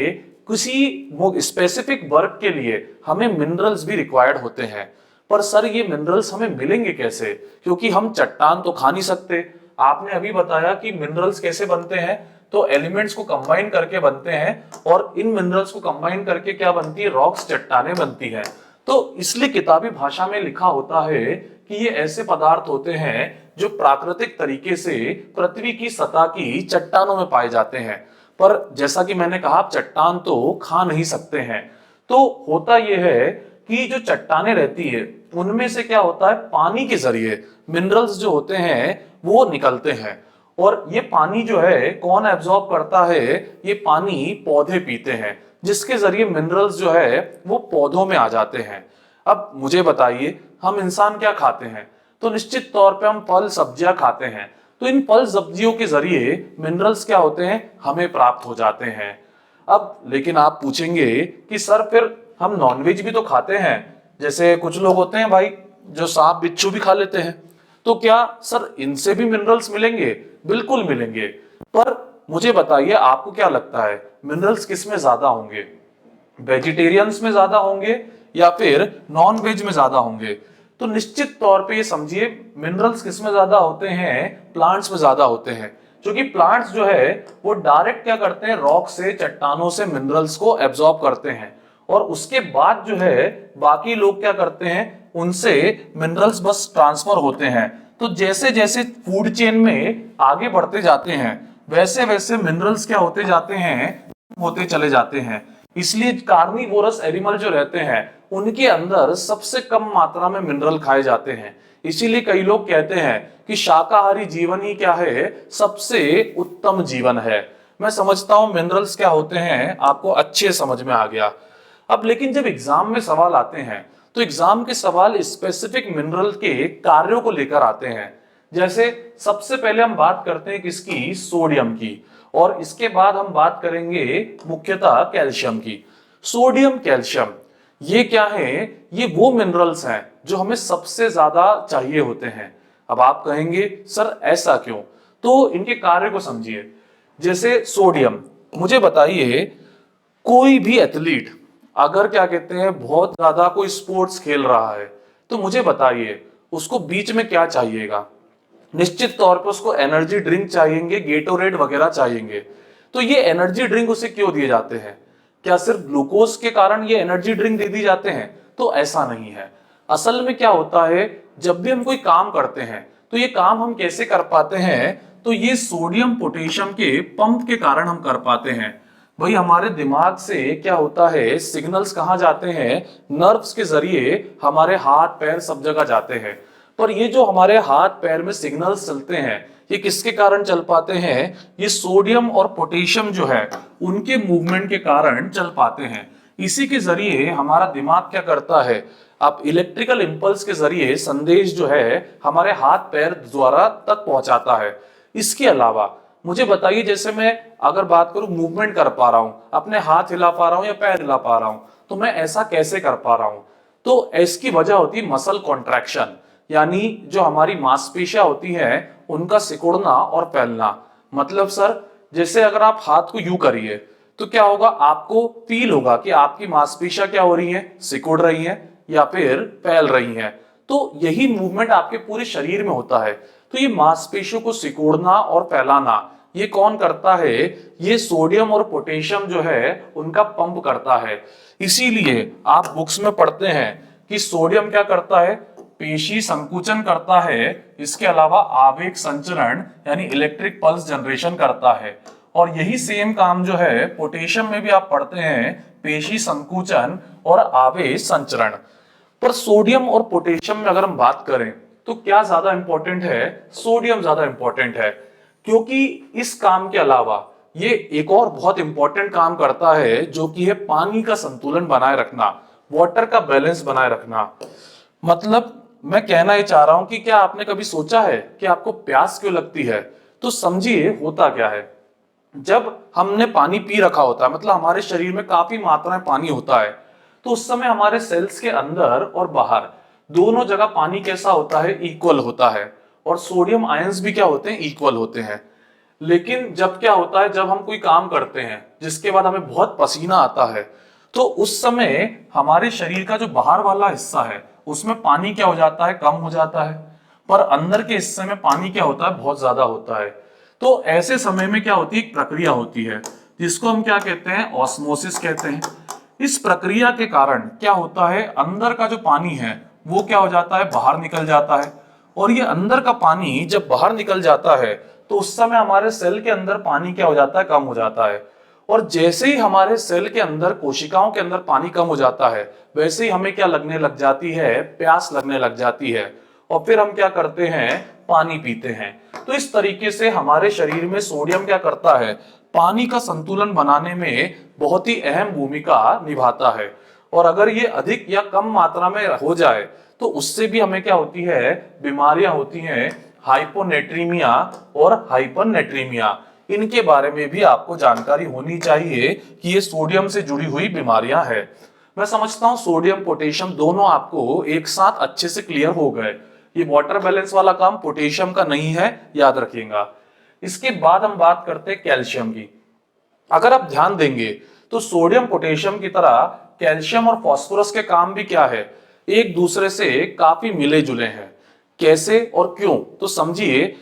किसी स्पेसिफिक वर्क के लिए हमें मिनरल्स भी रिक्वायर्ड होते हैं। पर सर ये मिनरल्स हमें मिलेंगे कैसे, क्योंकि हम चट्टान तो खा नहीं सकते। आपने अभी बताया कि मिनरल्स कैसे बनते हैं, तो एलिमेंट्स को कंबाइन करके बनते हैं, और इन मिनरल्स को कंबाइन करके क्या बनती है, रॉक्स, चट्टाने बनती है। तो इसलिए किताबी भाषा में लिखा होता है कि ये ऐसे पदार्थ होते हैं जो प्राकृतिक तरीके से पृथ्वी की सतह की चट्टानों में पाए जाते हैं। पर जैसा कि मैंने कहा, आप चट्टान तो खा नहीं सकते हैं। तो होता यह है कि जो चट्टाने रहती है उनमें से क्या होता है, पानी के जरिए मिनरल्स जो होते हैं वो निकलते हैं। और ये पानी जो है कौन एब्जॉर्ब करता है, ये पानी पौधे पीते हैं, जिसके जरिए मिनरल्स जो है वो पौधों में आ जाते हैं। अब मुझे बताइए, हम इंसान क्या खाते हैं, तो निश्चित तौर पे हम फल सब्जियां खाते हैं। तो इन फल सब्जियों के जरिए मिनरल्स क्या होते हैं, हमें प्राप्त हो जाते हैं। अब लेकिन आप पूछेंगे कि सर फिर हम नॉनवेज भी तो खाते हैं, जैसे कुछ लोग होते हैं भाई जो सांप बिच्छू भी खा लेते हैं, तो क्या सर इनसे भी मिनरल्स मिलेंगे, बिल्कुल मिलेंगे। पर मुझे बताइए आपको क्या लगता है, मिनरल्स किस में ज्यादा होंगे, वेजिटेरियंस में ज्यादा होंगे या फिर नॉन वेज में ज्यादा होंगे? तो निश्चित तौर पे ये समझिए, मिनरल्स किस में ज्यादा होते हैं, प्लांट्स में ज्यादा होते हैं। क्योंकि प्लांट्स जो है वो डायरेक्ट क्या करते हैं, रॉक से, चट्टानों से मिनरल्स को एब्जॉर्ब करते हैं, और उसके बाद जो है बाकी लोग क्या करते हैं, उनसे मिनरल्स बस ट्रांसफर होते हैं। तो जैसे जैसे फूड चेन में आगे बढ़ते जाते हैं वैसे वैसे मिनरल्स क्या होते जाते हैं, होते चले जाते हैं। इसलिए कार्निवोरस एनिमल जो रहते हैं उनके अंदर सबसे कम मात्रा में मिनरल खाए जाते हैं। इसीलिए कई लोग कहते हैं कि शाकाहारी जीवन ही क्या है, सबसे उत्तम जीवन है। मैं समझता हूं मिनरल्स क्या होते हैं आपको अच्छे समझ में आ गया। अब लेकिन जब एग्जाम में सवाल आते हैं तो एग्जाम के सवाल स्पेसिफिक मिनरल के कार्यों को लेकर आते हैं। जैसे सबसे पहले हम बात करते हैं किसकी, सोडियम की, और इसके बाद हम बात करेंगे मुख्यतः कैल्शियम की। सोडियम, कैल्शियम ये क्या है, ये वो मिनरल्स हैं जो हमें सबसे ज्यादा चाहिए होते हैं। अब आप कहेंगे सर ऐसा क्यों, तो इनके कार्य को समझिए। जैसे सोडियम, मुझे बताइए कोई भी एथलीट अगर क्या कहते हैं बहुत ज्यादा कोई स्पोर्ट्स खेल रहा है, तो मुझे बताइए उसको बीच में क्या चाहिएगा, निश्चित तौर पर उसको एनर्जी ड्रिंक चाहिएंगे, गेटोरेड वगैरह चाहिएंगे। तो ये एनर्जी ड्रिंक उसे क्यों दिए जाते हैं, क्या सिर्फ ग्लूकोज के कारण ये एनर्जी ड्रिंक दे दी जाते हैं, तो ऐसा नहीं है। असल में क्या होता है, जब भी हम कोई काम करते हैं तो ये काम हम कैसे कर पाते हैं, तो ये सोडियम पोटेशियम के पंप के कारण हम कर पाते हैं। भाई हमारे दिमाग से क्या होता है, सिग्नल्स कहाँ जाते हैं, नर्व्स के जरिए हमारे हाथ पैर सब जगह जाते हैं। पर ये जो हमारे हाथ पैर में सिग्नल्स चलते हैं ये किसके कारण चल पाते हैं, ये सोडियम और पोटेशियम जो है उनके मूवमेंट के कारण चल पाते हैं। इसी के जरिए हमारा दिमाग क्या करता है, अब इलेक्ट्रिकल इंपल्स के जरिए संदेश जो है हमारे हाथ पैर द्वारा तक पहुंचाता है। इसके अलावा मुझे बताइए, जैसे मैं अगर बात करूं मूवमेंट कर पा रहा हूं, अपने हाथ हिला पा रहा हूं या पैर हिला पा रहा हूं, तो मैं ऐसा कैसे कर पा रहा हूं, तो इसकी वजह होती है मसल कॉन्ट्रैक्शन, यानी जो हमारी मांसपेशियां होती हैं उनका सिकुड़ना और फैलना। मतलब सर जैसे अगर आप हाथ को यूं करिए तो क्या होगा, आपको फील होगा कि आपकी मांसपेशियां क्या हो रही हैं, सिकुड़ रही हैं या फिर फैल रही हैं। तो यही मूवमेंट आपके पूरे शरीर में होता है। तो ये मांसपेशियों को सिकुड़ना और फैलाना ये कौन करता है, ये सोडियम और पोटेशियम जो है उनका पंप करता है। इसीलिए आप बुक्स में पढ़ते हैं कि सोडियम क्या करता है, पेशी संकुचन करता है, इसके अलावा आवेग संचरण यानी इलेक्ट्रिक पल्स जनरेशन करता है। और यही सेम काम जो है पोटेशियम में भी आप पढ़ते हैं, पेशी संकुचन और आवेग संचरण। पर सोडियम और पोटेशियम में अगर हम बात करें तो क्या ज्यादा इंपॉर्टेंट है? सोडियम ज्यादा इंपॉर्टेंट है, क्योंकि इस काम के अलावा ये एक और बहुत इंपॉर्टेंट काम करता है, जो कि है पानी का संतुलन बनाए रखना, वाटर का बैलेंस बनाए रखना। मतलब मैं कहना ही चाह रहा हूं कि क्या आपने कभी सोचा है कि आपको प्यास क्यों लगती है? तो समझिए होता क्या है, जब हमने पानी पी रखा होता है, मतलब हमारे शरीर में काफी मात्रा में पानी होता है, तो उस समय हमारे सेल्स के अंदर और बाहर दोनों जगह पानी कैसा होता है? इक्वल होता है, और सोडियम आयंस भी क्या होते हैं? इक्वल होते हैं। लेकिन जब क्या होता है, जब हम कोई काम करते हैं जिसके बाद हमें बहुत पसीना आता है, तो उस समय हमारे शरीर का जो बाहर वाला हिस्सा है उसमें पानी क्या हो जाता है? कम हो जाता है, पर अंदर के हिस्से में पानी क्या होता है? बहुत ज्यादा होता है। तो ऐसे समय में क्या होती है? एक प्रक्रिया होती है जिसको हम क्या कहते हैं? ऑस्मोसिस कहते हैं। इस प्रक्रिया के कारण क्या होता है? अंदर का जो पानी है वो क्या हो जाता है? बाहर निकल जाता है। और ये अंदर का पानी जब बाहर निकल जाता है तो उस समय हमारे सेल के अंदर पानी क्या हो जाता है? कम हो जाता है। और जैसे ही हमारे सेल के अंदर, कोशिकाओं के अंदर पानी कम हो जाता है, वैसे ही हमें क्या लगने लग जाती है? प्यास लगने लग जाती है। और फिर हम क्या करते हैं? पानी पीते हैं। तो इस तरीके से हमारे शरीर में सोडियम क्या करता है? पानी का संतुलन बनाने में बहुत ही अहम भूमिका निभाता है। और अगर ये अधिक या कम मात्रा में हो जाए तो उससे भी हमें क्या होती है? बीमारियां होती हैं, हाइपोनेट्रीमिया और हाइपरनेट्रीमिया। इनके बारे में भी आपको जानकारी होनी चाहिए कि ये सोडियम से जुड़ी हुई बीमारियां हैं। मैं समझता हूं सोडियम पोटेशियम दोनों आपको एक साथ अच्छे से क्लियर हो गए। ये वाटर बैलेंस वाला काम पोटेशियम का नहीं है, याद रखिएगा। इसके बाद हम बात करते हैं कैल्शियम की। अगर आप ध्यान देंगे तो सोडियम पोटेशियम की तरह कैल्शियम और फास्फोरस के काम भी क्या है? एक दूसरे से काफी मिले जुले हैं। कैसे और क्यों? तो समझिए,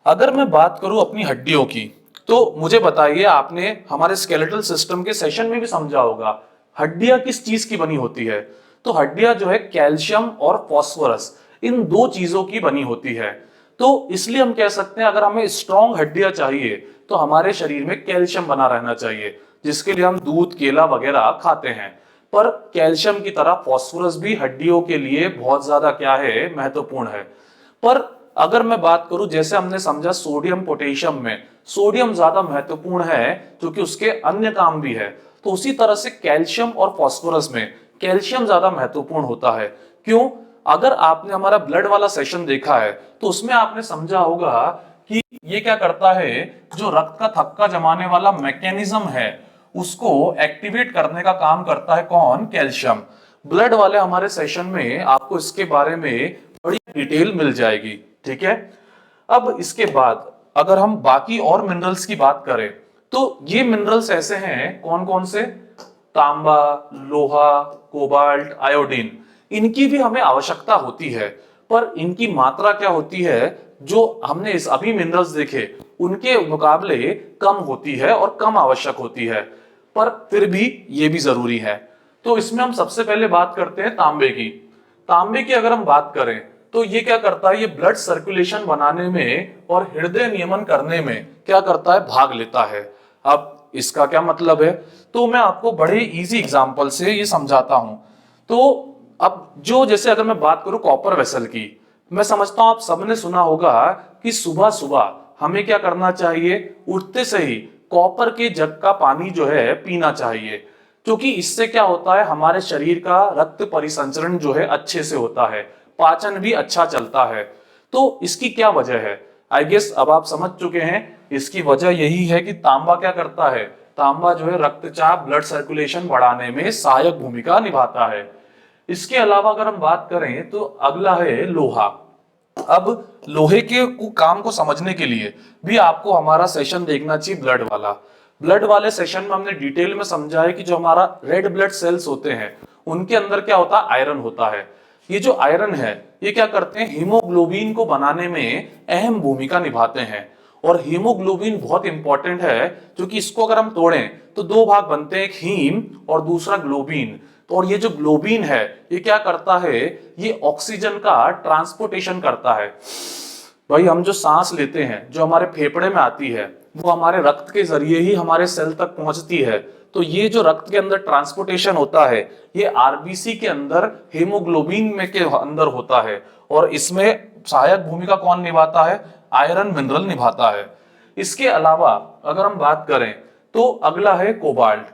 अगर मैं बात करूं अपनी हड्डियों की, तो मुझे बताइए, आपने हमारे स्केलेटल सिस्टम के सेशन में भी समझा होगा हड्डियां किस चीज की बनी होती है? तो हड्डियां जो है कैल्शियम और फास्फोरस, इन दो चीजों की बनी होती है। तो इसलिए हम कह सकते हैं अगर हमें स्ट्रॉन्ग हड्डियां चाहिए तो हमारे शरीर में कैल्शियम बना रहना चाहिए, जिसके लिए हम दूध, केला वगैरह खाते हैं। पर कैल्शियम की तरह फास्फोरस भी हड्डियों के लिए बहुत ज्यादा क्या है? महत्वपूर्ण है। पर अगर मैं बात करूं, जैसे हमने समझा सोडियम पोटेशियम में सोडियम ज्यादा महत्वपूर्ण है क्योंकि उसके अन्य काम भी है, तो उसी तरह से कैल्शियम और फास्फोरस में कैल्शियम ज्यादा महत्वपूर्ण होता है। क्यों? अगर आपने हमारा ब्लड वाला सेशन देखा है तो उसमें आपने समझा होगा कि ये क्या करता है? जो रक्त का थक्का जमाने वाला मैकेनिज्म है उसको एक्टिवेट करने का काम करता है कौन? कैल्शियम। ब्लड वाले हमारे सेशन में आपको इसके बारे में बड़ी डिटेल मिल जाएगी। ठीक है। अब इसके बाद अगर हम बाकी और मिनरल्स की बात करें तो ये मिनरल्स ऐसे हैं, कौन कौन से? तांबा, लोहा, कोबाल्ट, आयोडीन, इनकी भी हमें आवश्यकता होती है। पर इनकी मात्रा क्या होती है? जो हमने इस अभी मिनरल्स देखे उनके मुकाबले कम होती है और कम आवश्यक होती है, पर फिर भी ये भी जरूरी है। तो इसमें हम सबसे पहले बात करते हैं तांबे की। तांबे की अगर हम बात करें तो ये क्या करता है? ये ब्लड सर्कुलेशन बनाने में और हृदय नियमन करने में क्या करता है? भाग लेता है। अब इसका क्या मतलब है? तो मैं आपको बड़े इजी एग्जांपल से ये समझाता हूं। तो अब जो, जैसे अगर मैं बात करूं कॉपर वेसल की, मैं समझता हूं आप सबने सुना होगा कि सुबह सुबह हमें क्या करना चाहिए? उठते से ही कॉपर के जग का पानी जो है पीना चाहिए, क्योंकि इससे क्या होता है? हमारे शरीर का रक्त परिसंचरण जो है अच्छे से होता है, पाचन भी अच्छा चलता है। तो इसकी क्या वजह है? आई गेस अब आप समझ चुके हैं। इसकी वजह यही है कि तांबा क्या करता है? तांबा जो है रक्तचाप, ब्लड सर्कुलेशन बढ़ाने में सहायक भूमिका निभाता है। इसके अलावा अगर हम बात करें तो अगला है लोहा। अब लोहे के काम को समझने के लिए भी आपको हमारा सेशन देखना चाहिए ब्लड वाला। ब्लड वाले सेशन में हमने डिटेल में समझा है कि जो हमारा रेड ब्लड सेल्स होते हैं उनके अंदर क्या होता है? आयरन होता है। ये जो आयरन है ये क्या करते हैं? हीमोग्लोबिन को बनाने में अहम भूमिका निभाते हैं। और हीमोग्लोबिन बहुत इंपॉर्टेंट है क्योंकि इसको अगर हम तोड़ें तो दो भाग बनते हैं, एक हीम और दूसरा ग्लोबिन। तो और ये जो ग्लोबिन है ये क्या करता है? ये ऑक्सीजन का ट्रांसपोर्टेशन करता है। भाई हम जो सांस लेते हैं, जो हमारे फेफड़े में आती है, वो हमारे रक्त के जरिए ही हमारे सेल तक पहुंचती है। तो ये जो रक्त के अंदर ट्रांसपोर्टेशन होता है ये आरबीसी के अंदर हीमोग्लोबिन में के अंदर होता है। और इसमें सहायक भूमिका कौन निभाता है? आयरन मिनरल निभाता है। इसके अलावा अगर हम बात करें तो अगला है कोबाल्ट।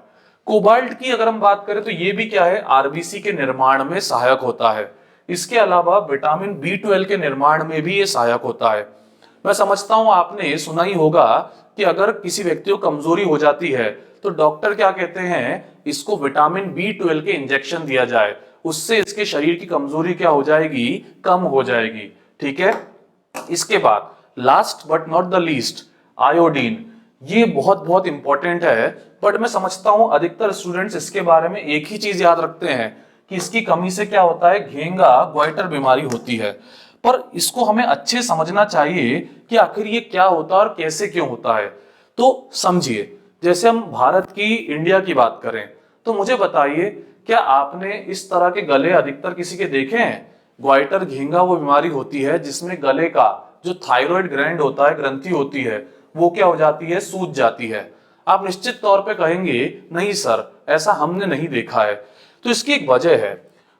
कोबाल्ट की अगर हम बात करें तो ये भी क्या है? आरबीसी के निर्माण में सहायक होता है। इसके अलावा विटामिन B12 के निर्माण में भी ये सहायक होता है। मैं समझता हूं आपने सुना ही होगा कि अगर किसी व्यक्ति को कमजोरी हो जाती है तो डॉक्टर क्या कहते हैं? इसको विटामिन B12 के इंजेक्शन दिया जाए, उससे इसके शरीर की कमजोरी क्या हो जाएगी? कम हो जाएगी। ठीक है। इसके बाद last but not the least, iodine. ये बहुत बहुत इंपॉर्टेंट है, बट मैं समझता हूं अधिकतर स्टूडेंट्स इसके बारे में एक ही चीज याद रखते हैं कि इसकी कमी से क्या होता है? घेंगा ग्वाइटर बीमारी होती है। पर इसको हमें अच्छे समझना चाहिए कि आखिर ये क्या होता है और कैसे क्यों होता है। तो समझिए, जैसे हम भारत की, इंडिया की बात करें तो मुझे बताइए, क्या आपने इस तरह के गले अधिकतर किसी के देखे हैं? ग्वाइटर घेंगा वो बीमारी होती है जिसमें गले का जो थायराइड ग्लैंड होता है, ग्रंथि होती है, वो क्या हो जाती है? सूज जाती है। आप निश्चित तौर पे कहेंगे नहीं सर, ऐसा हमने नहीं देखा है। तो इसकी एक वजह है।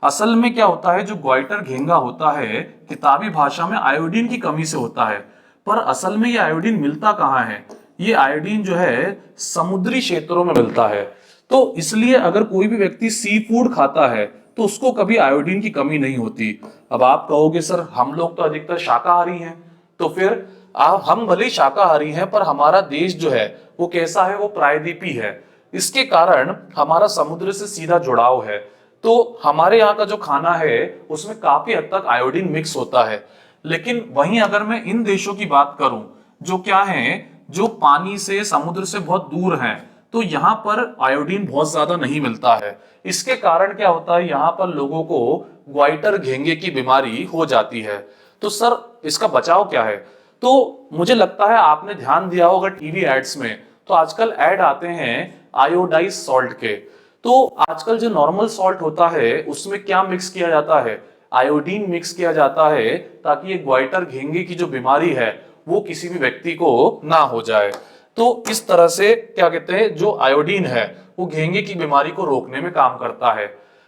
असल में क्या होता है, जो ग्वाइटर घेंगा होता है किताबी भाषा में आयोडीन की कमी से होता है, पर असल में ये आयोडीन मिलता कहाँ है? ये आयोडीन जो है समुद्री क्षेत्रों में मिलता है। तो इसलिए अगर कोई भी व्यक्ति सी फूड खाता है तो उसको कभी आयोडीन की कमी नहीं होती। अब आप कहोगे सर हम लोग तो अधिकतर शाकाहारी हैं, तो फिर हम भले ही शाकाहारी हैं पर हमारा देश जो है वो कैसा है? वो प्रायद्वीपी है। इसके कारण हमारा समुद्र से सीधा जुड़ाव है, तो हमारे यहाँ का जो खाना है उसमें काफी हद तक आयोडीन मिक्स होता है। लेकिन वहीं अगर मैं इन देशों की बात करूं जो क्या है, जो पानी से, समुद्र से बहुत दूर हैं, तो यहाँ पर आयोडीन बहुत ज्यादा नहीं मिलता है। इसके कारण क्या होता है? यहाँ पर लोगों को ग्वाइटर घेंगे की बीमारी हो जाती है। तो सर इसका बचाव क्या है? तो मुझे लगता है आपने ध्यान दिया होगा टीवी एड्स में, तो आजकल ऐड आते हैं आयोडाइज सॉल्ट के। तो आजकल जो नॉर्मल सॉल्ट होता है उसमें क्या मिक्स किया जाता है? आयोडीन मिक्स किया जाता है, ताकि ये ग्वाइटर घेंगे की जो बीमारी है वो किसी भी व्यक्ति को ना हो जाए। तो इस तरह से क्या कहते हैं, जो आयोडीन है वो घेंगे की बीमारी को रोकने में काम करता है।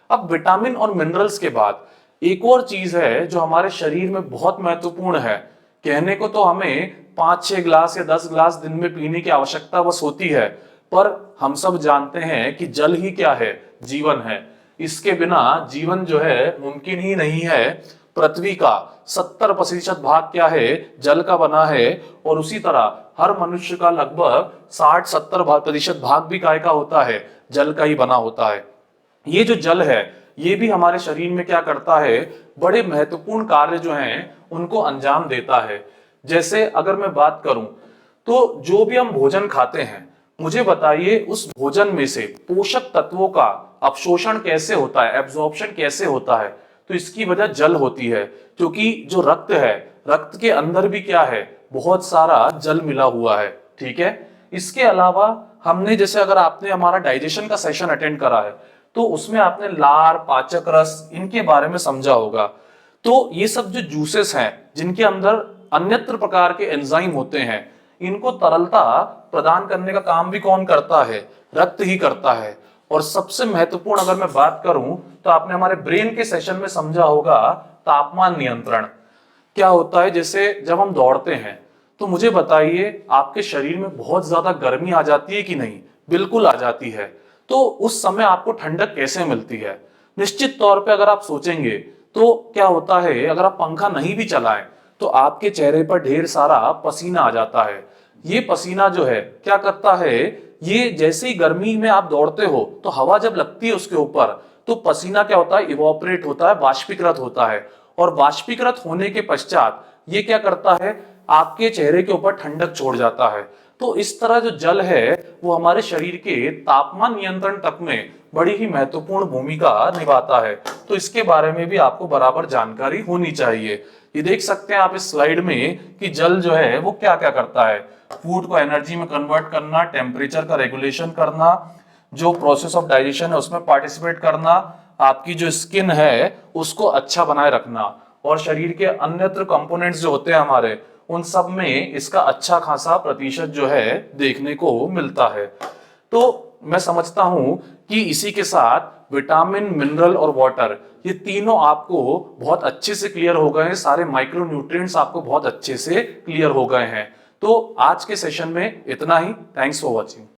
अब विटामिन और मिनरल्स के बाद एक और चीज है जो हमारे शरीर में बहुत महत्वपूर्ण है। कहने को तो हमें 5-6 ग्लास या 10 ग्लास दिन में पीने की आवश्यकता बस होती है, पर हम सब जानते हैं कि जल ही क्या है? जीवन है। इसके बिना जीवन जो है मुमकिन ही नहीं है। पृथ्वी का 70% भाग क्या है? जल का बना है। और उसी तरह हर मनुष्य का लगभग 60-70% भाग भी काय का होता है? जल का ही बना होता है। ये जो जल है ये भी हमारे शरीर में क्या करता है? बड़े महत्वपूर्ण कार्य जो हैं उनको अंजाम देता है। जैसे अगर मैं बात करूं तो जो भी हम भोजन खाते हैं, मुझे बताइए उस भोजन में से पोषक तत्वों का अवशोषण कैसे होता है? एब्जॉर्प्शन कैसे होता है? तो इसकी वजह जल होती है, क्योंकि जो रक्त है, रक्त के अंदर भी क्या है? बहुत सारा जल मिला हुआ है। ठीक है। इसके अलावा हमने, जैसे अगर आपने हमारा डाइजेशन का सेशन अटेंड करा है तो उसमें आपने लार, पाचक रस, इनके बारे में समझा होगा। तो ये सब जो जूसेस हैं जिनके अंदर अन्यत्र प्रकार के एंजाइम होते हैं, इनको तरलता प्रदान करने का काम भी कौन करता है? रक्त ही करता है। और सबसे महत्वपूर्ण अगर मैं बात करूं तो आपने हमारे ब्रेन के सेशन में समझा होगा तापमान नियंत्रण क्या होता है। जैसे जब हम दौड़ते हैं तो मुझे बताइए आपके शरीर में बहुत ज्यादा गर्मी आ जाती है कि नहीं? बिल्कुल आ जाती है। तो उस समय आपको ठंडक कैसे मिलती है? निश्चित तौर पे अगर आप सोचेंगे तो क्या होता है, अगर आप पंखा नहीं भी चलाएं तो आपके चेहरे पर ढेर सारा पसीना आ जाता है। ये पसीना जो है क्या करता है, ये जैसे ही गर्मी में आप दौड़ते हो तो हवा जब लगती है उसके ऊपर तो पसीना क्या होता है? इवोपरेट होता है, वाष्पीकृत होता है। और वाष्पीकृत होने के पश्चात ये क्या करता है? आपके चेहरे के ऊपर ठंडक छोड़ जाता है। तो इस तरह जो जल है वो हमारे शरीर के तापमान नियंत्रण तक में बड़ी ही महत्वपूर्ण भूमिका निभाता है। तो इसके बारे में भी आपको बराबर जानकारी होनी चाहिए। ये देख सकते हैं आप इस स्लाइड में कि जल जो है वो क्या क्या करता है? फूड को एनर्जी में कन्वर्ट करना, टेम्परेचर का रेगुलेशन करना, जो प्रोसेस ऑफ डाइजेशन है उसमें पार्टिसिपेट करना, आपकी जो स्किन है उसको अच्छा बनाए रखना, और शरीर के अन्यत्र कंपोनेंट्स जो होते हैं हमारे, उन सब में इसका अच्छा खासा प्रतिशत जो है देखने को मिलता है। तो मैं समझता हूं कि इसी के साथ विटामिन, मिनरल और वाटर, ये तीनों आपको बहुत अच्छे से क्लियर हो गए हैं, सारे माइक्रो न्यूट्रिएंट्स आपको बहुत अच्छे से क्लियर हो गए हैं। तो आज के सेशन में इतना ही। Thanks for watching.